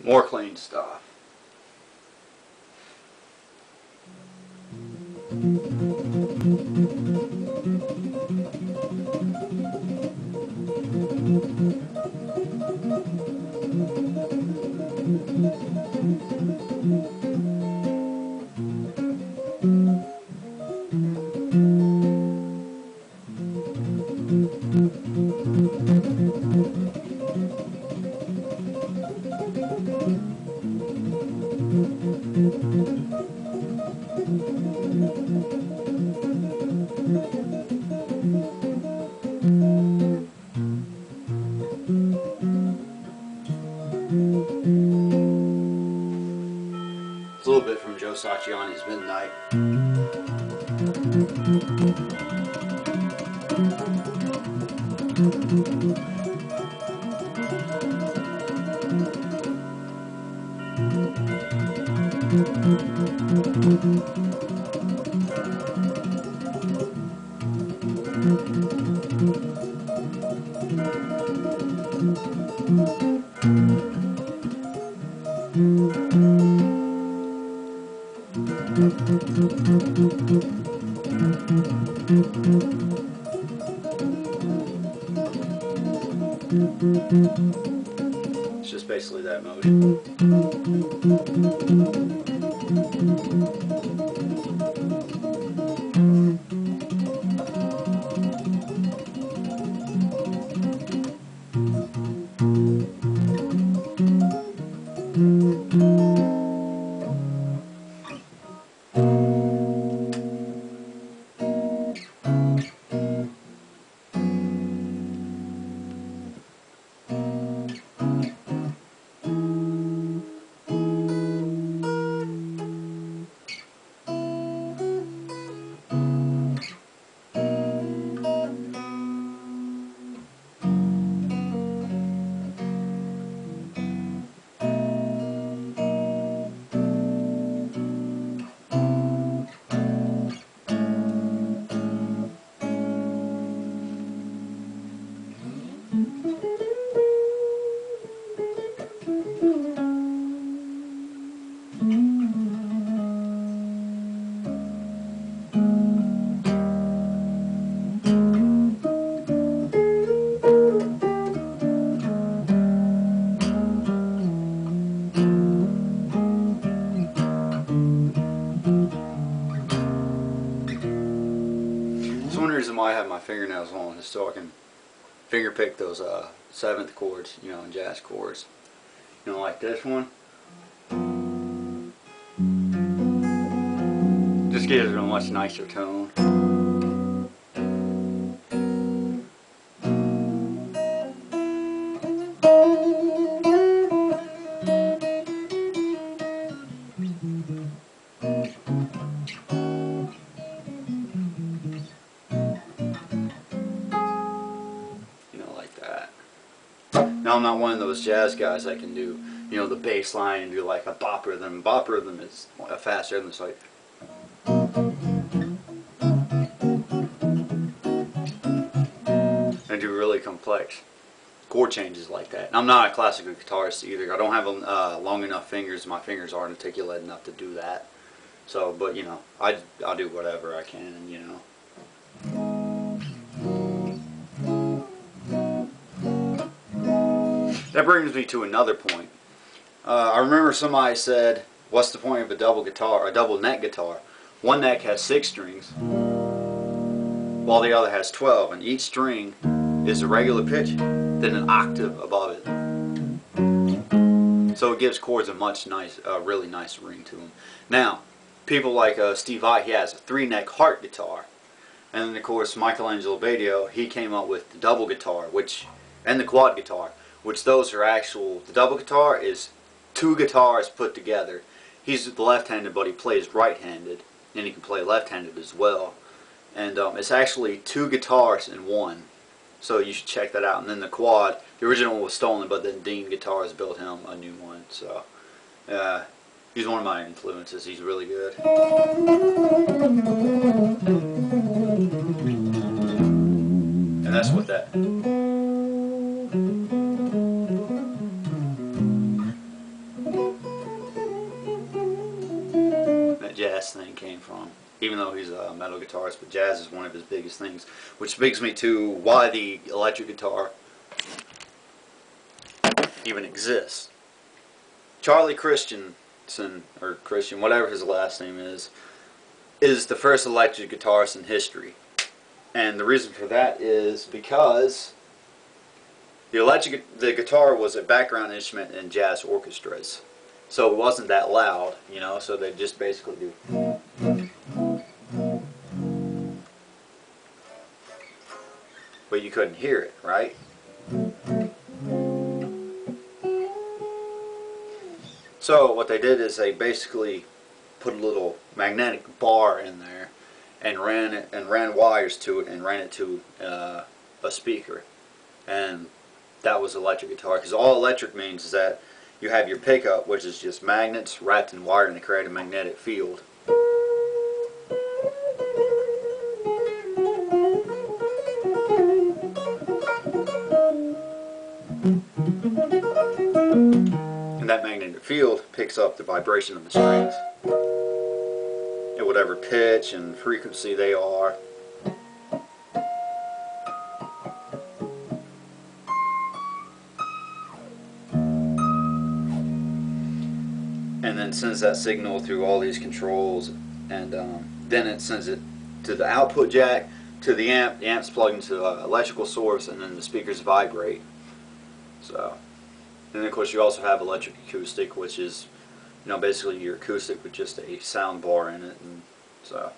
More clean stuff. It's a little bit from Joe Satriani's Midnight. It's just basically that motion. That's one reason why I have my fingernails long, is so I can finger pick those 7th chords, you know, and jazz chords. You know, like this one. Just gives it a much nicer tone. Now, I'm not one of those jazz guys that can do, you know, the bass line and do like a bop rhythm. Bop rhythm is a fast rhythm, so like, and do really complex chord changes like that. And I'm not a classical guitarist either. I don't have long enough fingers. My fingers aren't articulate enough to do that. So, but you know, I'll do whatever I can, you know. That brings me to another point. I remember somebody said, what's the point of a double guitar, a double neck guitar? One neck has 6 strings, while the other has 12, and each string is a regular pitch, then an octave above it. So it gives chords a really nice ring to them. Now, people like Steve Vai, he has a 3-neck heart guitar. And then of course Michelangelo Badio, he came up with the double guitar, and the quad guitar, which those are actual, the double guitar is 2 guitars put together. He's left-handed, but he plays right-handed, and he can play left-handed as well. And it's actually 2 guitars in one, so you should check that out. And then the quad, the original was stolen, but then Dean Guitars built him a new one. So he's one of my influences. He's really good. And that's what that. jazz thing came from. Even though he's a metal guitarist, but jazz is one of his biggest things. Which brings me to why the electric guitar even exists. Charlie Christensen, or Christian, whatever his last name is the first electric guitarist in history. And the reason for that is because the guitar was a background instrument in jazz orchestras. So it wasn't that loud, you know, so they just basically do. But you couldn't hear it, right? So what they did is they basically put a little magnetic bar in there and ran wires to it and ran it to a speaker, and that was electric guitar. Because all electric means is that you have your pickup, which is just magnets wrapped in wire and they create a magnetic field. And that magnetic field picks up the vibration of the strings at whatever pitch and frequency they are. And then sends that signal through all these controls, and then it sends it to the output jack, to the amp. The amp's plugged into an electrical source, and then the speakers vibrate. So, and then of course you also have electric acoustic, which is, you know, basically your acoustic with just a sound bar in it, and so.